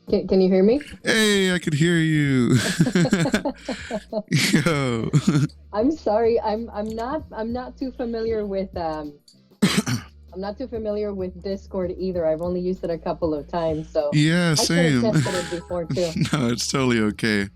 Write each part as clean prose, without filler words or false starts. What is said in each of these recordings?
Can you hear me? Hey, I could hear you. Yo. I'm sorry. I'm not too familiar with I'm not too familiar with Discord either. I've only used it a couple of times, so Yeah, I should have same. tested it before too. No, it's totally okay.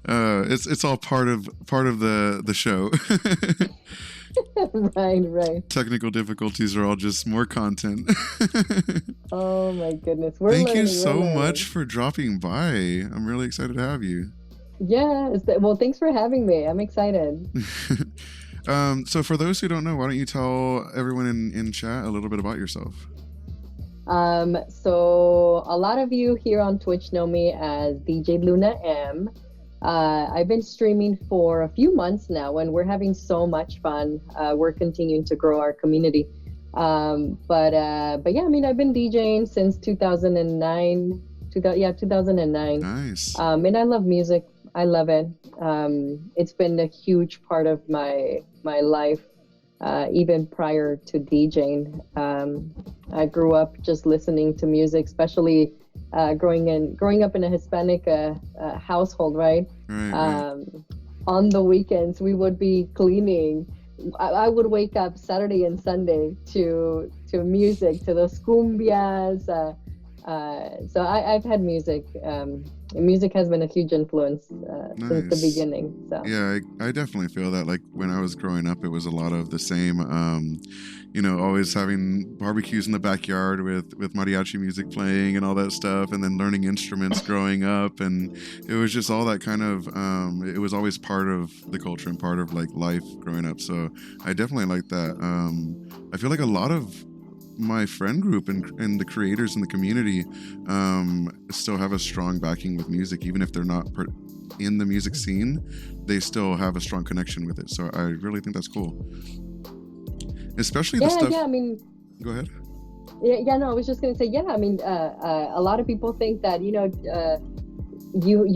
It's all part of the show. Right, right. Technical difficulties are all just more content. Oh my goodness. We're Thank you learning, we're so much learning. for dropping by. I'm really excited to have you. Yeah, well, thanks for having me. I'm excited. So for those who don't know, why don't you tell everyone in chat a little bit about yourself? So a lot of you here on Twitch know me as DJLunaM. I've been streaming for a few months now, and we're having so much fun. We're continuing to grow our community. But yeah, I mean, I've been DJing since 2009. 2009. Nice. And I love music. I love it. It's been a huge part of my life, even prior to DJing. I grew up just listening to music, especially growing up in a Hispanic household, right? Right. On the weekends, we would be cleaning. I would wake up Saturday and Sunday to music, to those cumbias. So I've had music. Music has been a huge influence since the beginning. So yeah, I definitely feel that. Like when I was growing up, it was a lot of the same. Always having barbecues in the backyard with mariachi music playing and all that stuff, and then learning instruments growing up, and it was just all that kind of. It was always part of the culture and part of like life growing up. So I definitely like that. I feel like a lot of my friend group and the creators in the community still have a strong backing with music, even if they're not in the music scene. They still have a strong connection with it, so I really think that's cool, especially the stuff. I mean, go ahead. No, I was just gonna say, I mean, a lot of people think that you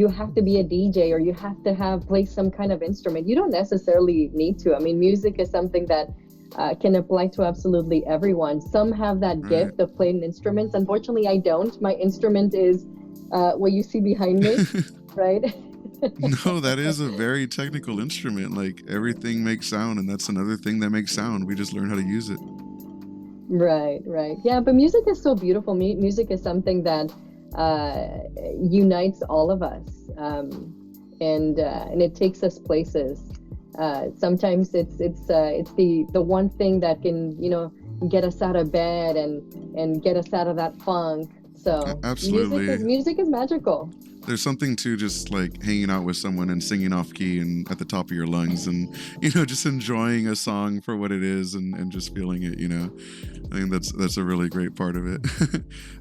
have to be a DJ or you have to play some kind of instrument. You don't necessarily need to. I mean, music is something that can apply to absolutely everyone. Some have that gift of playing instruments. Unfortunately, I don't. My instrument is what you see behind me, right? No, that is a very technical instrument. Like everything makes sound, and that's another thing that makes sound. We just learn how to use it. Right. Yeah, but music is so beautiful. Music is something that unites all of us, and it takes us places. Sometimes it's the one thing that can get us out of bed and get us out of that funk. So absolutely, music is magical. There's something to just like hanging out with someone and singing off key and at the top of your lungs, and just enjoying a song for what it is and just feeling it. I think that's a really great part of it.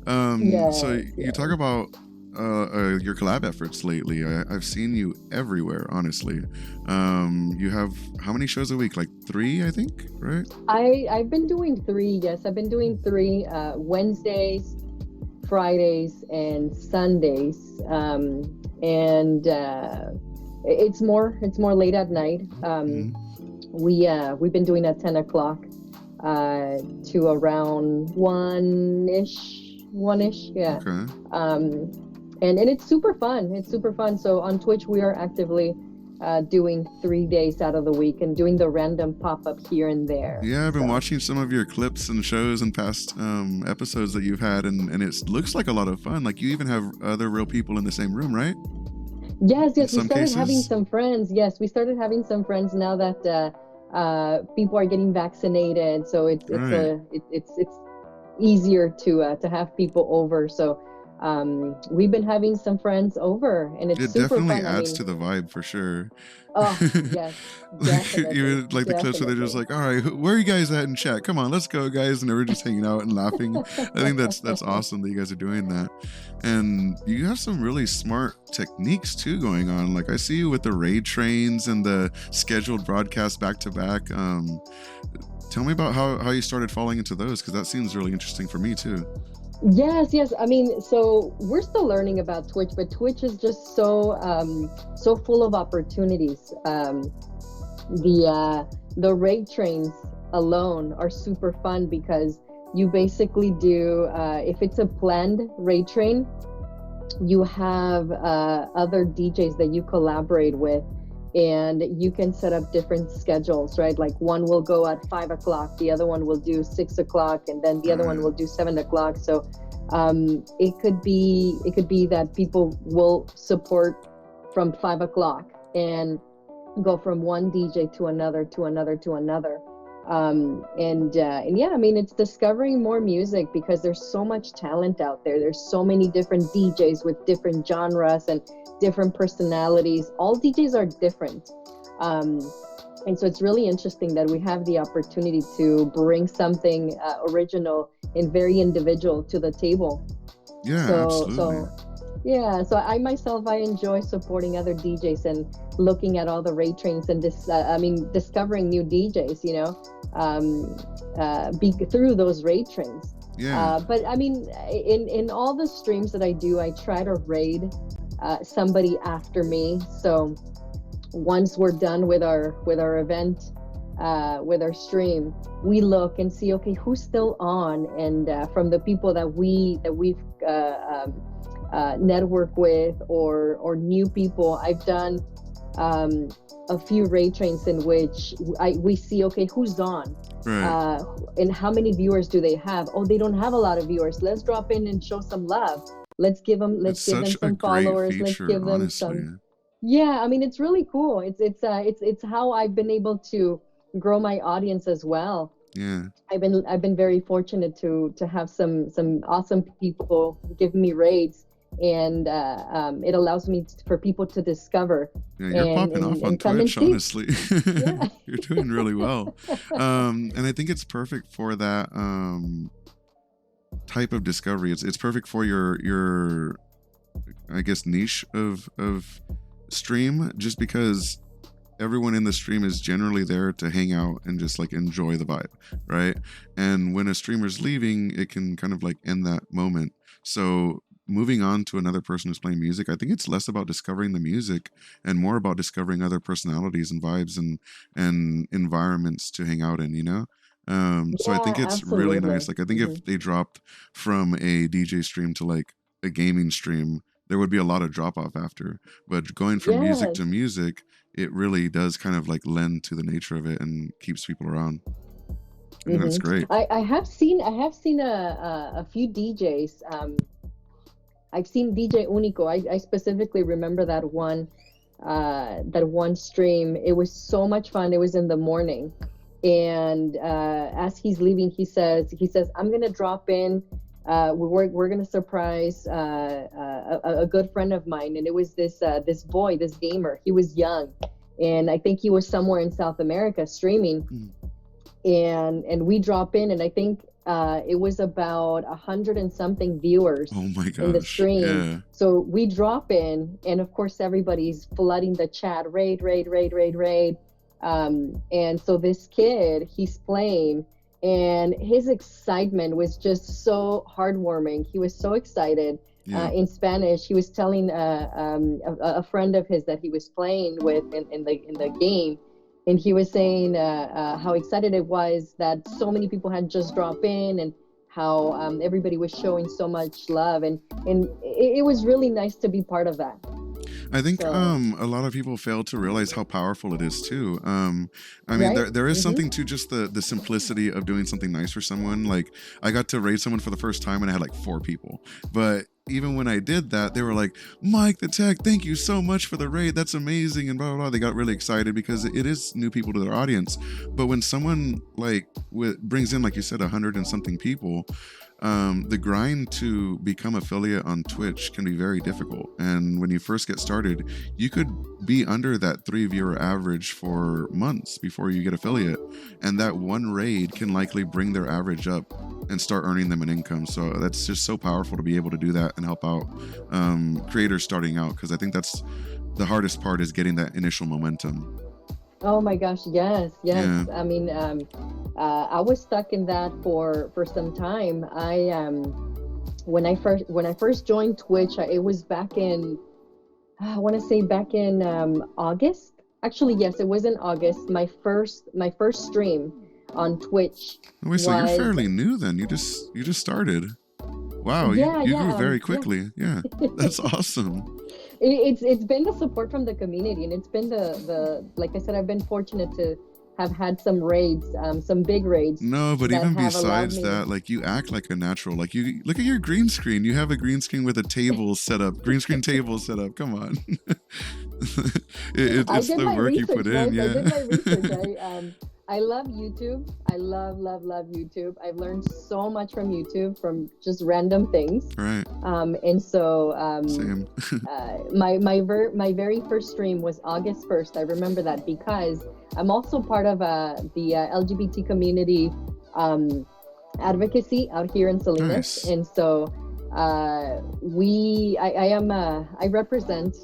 So you talk about your collab efforts lately. I've seen you everywhere, honestly. You have how many shows a week? Like 3, I think, right? I've been doing 3. Yes, I've been doing 3 Wednesdays, Fridays, and Sundays. And it's more late at night. We've been doing at 10 o'clock to around 1-ish. Yeah. Okay. And it's super fun. It's super fun. So on Twitch, we are actively doing 3 days out of the week and doing the random pop-up here and there. Yeah, I've been watching some of your clips and shows and past episodes that you've had, and it looks like a lot of fun. Like you even have other real people in the same room, right? Yes. We started having some friends. Yes, we started having some friends now that people are getting vaccinated. So it's easier to have people over. So we've been having some friends over, and it's super fun. It definitely adds to the vibe for sure. Oh, yes, definitely. Even like the clips where they're just like, all right, where are you guys at in chat? Come on, let's go, guys. And we're just hanging out and laughing. I think that's awesome that you guys are doing that. And you have some really smart techniques too going on. Like I see you with the raid trains and the scheduled broadcasts back to back. Tell me about how you started falling into those, because that seems really interesting for me too. Yes. I mean, so we're still learning about Twitch, but Twitch is just so full of opportunities. The raid trains alone are super fun because you basically do, if it's a planned raid train, you have other DJs that you collaborate with, and you can set up different schedules, right? Like one will go at 5 o'clock, the other one will do 6 o'clock, and then the other one will do 7 o'clock. So it could be that people will support from 5 o'clock and go from one DJ to another to another to another. And yeah, I mean, it's discovering more music because there's so much talent out there. There's so many different DJs with different genres and different personalities. All DJs are different. And so it's really interesting that we have the opportunity to bring something original and very individual to the table. Yeah, absolutely. Yeah, so I myself, I enjoy supporting other DJs and looking at all the rate trains and discovering new DJs, through those rate trains. Yeah. But I mean, in all the streams that I do, I try to raid somebody after me. So once we're done with our event, with our stream, we look and see, okay, who's still on, and from the people that we've network with or new people. I've done a few raid trains in which we see, okay, who's on, right. And how many viewers do they have? Oh, they don't have a lot of viewers. Let's drop in and show some love. Let's give them some followers. Feature, let's give them honestly. some. Yeah, I mean, it's really cool. It's how I've been able to grow my audience as well. Yeah, I've been very fortunate to have some awesome people give me raids, and it allows me for people to discover. Yeah, you're popping off on Twitch, honestly. Yeah. You're doing really well. And I think it's perfect for that type of discovery. It's perfect for your I guess niche of stream, just because everyone in the stream is generally there to hang out and just like enjoy the vibe, right? And when a streamer's leaving, it can kind of like end that moment. So moving on to another person who's playing music, I think it's less about discovering the music and more about discovering other personalities and vibes and environments to hang out in, So I think it's absolutely. really nice. Like, I think if they dropped from a DJ stream to like a gaming stream, there would be a lot of drop off after. But going from music to music, it really does kind of like lend to the nature of it and keeps people around. And that's great. I have seen a few DJs. I've seen DJ Unico. I specifically remember that one stream. It was so much fun. It was in the morning, and as he's leaving, he says, "I'm gonna drop in. We're gonna surprise a good friend of mine." And it was this boy, this gamer. He was young, and I think he was somewhere in South America streaming. And we drop in, and I think it was about 100 and something viewers in the stream. Yeah. So we drop in, and of course everybody's flooding the chat, raid. And so this kid, he's playing, and his excitement was just so heartwarming. He was so excited. In Spanish, he was telling a friend of his that he was playing with in the game. And he was saying how excited it was that so many people had just dropped in, and how everybody was showing so much love. And it was really nice to be part of that. I think a lot of people fail to realize how powerful it is too. I mean, there is something to just the simplicity of doing something nice for someone. Like, I got to raid someone for the first time and I had like 4 people. But even when I did that, they were like, "MikeTheTech, thank you so much for the raid. That's amazing," and blah, blah, blah. They got really excited because it is new people to their audience. But when someone like brings in, like you said, 100 and something people, the grind to become affiliate on Twitch can be very difficult. And when you first get started, you could be under that 3 viewer average for months before you get affiliate. And that one raid can likely bring their average up and start earning them an income. So that's just so powerful to be able to do that and help out creators starting out. Because I think that's the hardest part, is getting that initial momentum. Oh my gosh, yes. Yeah. I mean, I was stuck in that for some time. When I first joined Twitch, it was back in, I want to say back in August. Actually, yes, it was in August. My first stream on Twitch. Wait, so you're fairly new then? You just started? Wow, Yeah, you grew yeah, very yeah. quickly. Yeah, that's awesome. It's been the support from the community, and it's been the like I said, I've been fortunate to have had some raids, some big raids No, but that even have allowed besides me. that, like you act like a natural. Like you look at your green screen. You have a green screen with a table set up, green screen table set up. Come on. I It's did the my work you research, put in. guys. I Yeah. did my research. I love YouTube. I love YouTube. I've learned so much from YouTube, from just random things. Right. And so Same. my very first stream was August 1st. I remember that because I'm also part of the LGBT community advocacy out here in Salinas, Nice. and so I represent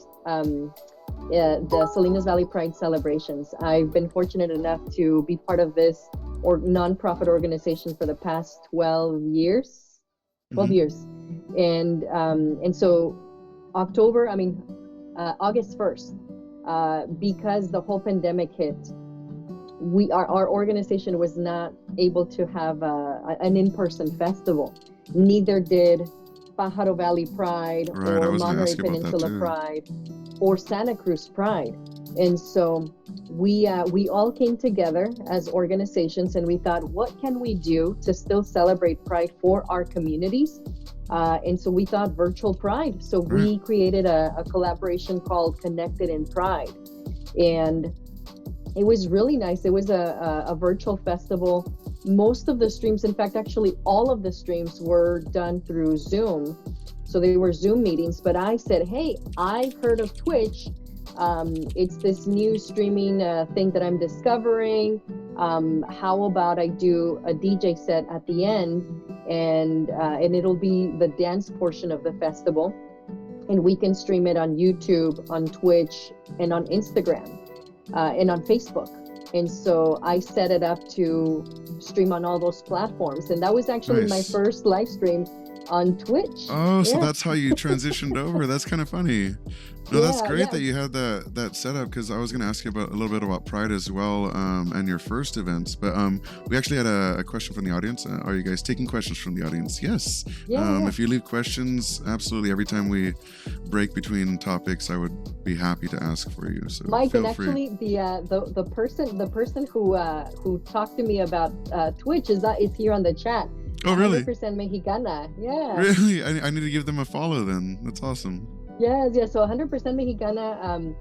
the Salinas Valley Pride Celebrations. I've been fortunate enough to be part of this nonprofit organization for the past 12 years. 12 Mhm. years, and so August 1st, because the whole pandemic hit, our organization was not able to have an in-person festival. Neither did Pajaro Valley Pride Right. I or was gonna Monterey ask you about that Peninsula too. Pride or Santa Cruz Pride. And so we all came together as organizations, and we thought, what can we do to still celebrate Pride for our communities? And so we thought virtual Pride. So Right. we created a collaboration called Connected in Pride. And it was really nice. It was a virtual festival. Most of the streams, in fact, actually all of the streams were done through Zoom. So they were Zoom meetings, but I said, hey, I heard of Twitch. It's this new streaming thing that I'm discovering. How about I do a DJ set at the end, and it'll be the dance portion of the festival, and we can stream it on YouTube, on Twitch, and on Instagram, and on Facebook. And so I set it up to stream on all those platforms, and that was actually my Nice. first live stream on Twitch. Oh, so Yeah. that's how you transitioned over. That's kind of funny. No, that's Yeah, great yeah. that you had that setup, because I was going to ask you about a little bit about Pride as well, and your first events. But we actually had a question from the audience. Are you guys taking questions from the audience? Yes. Yeah, yeah. If you leave questions, absolutely. Every time we break between topics, I would be happy to ask for you. So Mike, feel and free. actually, the person who talked to me about Twitch is here on the chat. Oh, really? 100% Mexicana. Yeah. Really? I need to give them a follow then. That's awesome. Yes, yes. So 100% Mexicana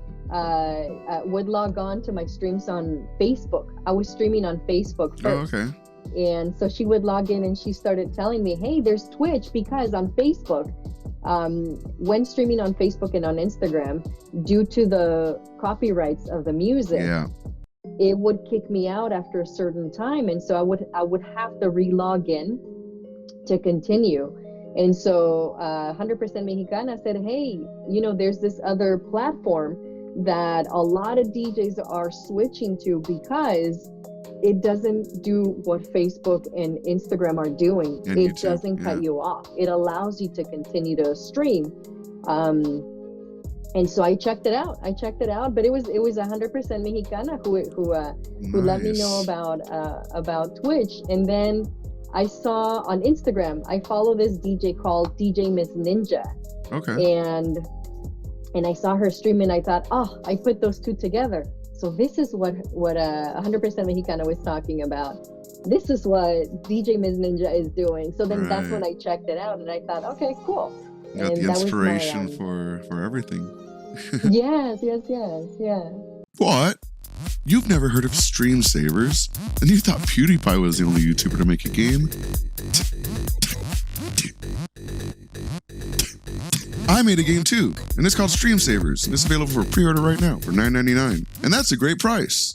would log on to my streams on Facebook. I was streaming on Facebook first. Oh, okay. And so she would log in, and she started telling me, hey, there's Twitch, because on Facebook, when streaming on Facebook and on Instagram, due to the copyrights of the music, Yeah. it would kick me out after a certain time. And so I would have to re-log in to continue. And so 100% Mexicana said, hey, there's this other platform that a lot of DJs are switching to, because it doesn't do what Facebook and Instagram are doing. And it YouTube, doesn't cut you off. It allows you to continue to stream. And so I checked it out, but it was 100% Mexicana who let me know about Twitch. And then I saw on Instagram, I follow this DJ called DJ Miss Ninja. Okay. And I saw her stream, and I thought, oh, I put those two together. So this is what 100% Mexicana was talking about. This is what DJ Miss Ninja is doing. So then that's when I checked it out, and I thought, okay, cool. Got And the that was inspiration my, for everything. yes. What? You've never heard of Stream Savers? And you thought PewDiePie was the only YouTuber to make a game? I made a game too, and it's called Stream Savers, and it's available for pre-order right now for $9.99. And that's a great price.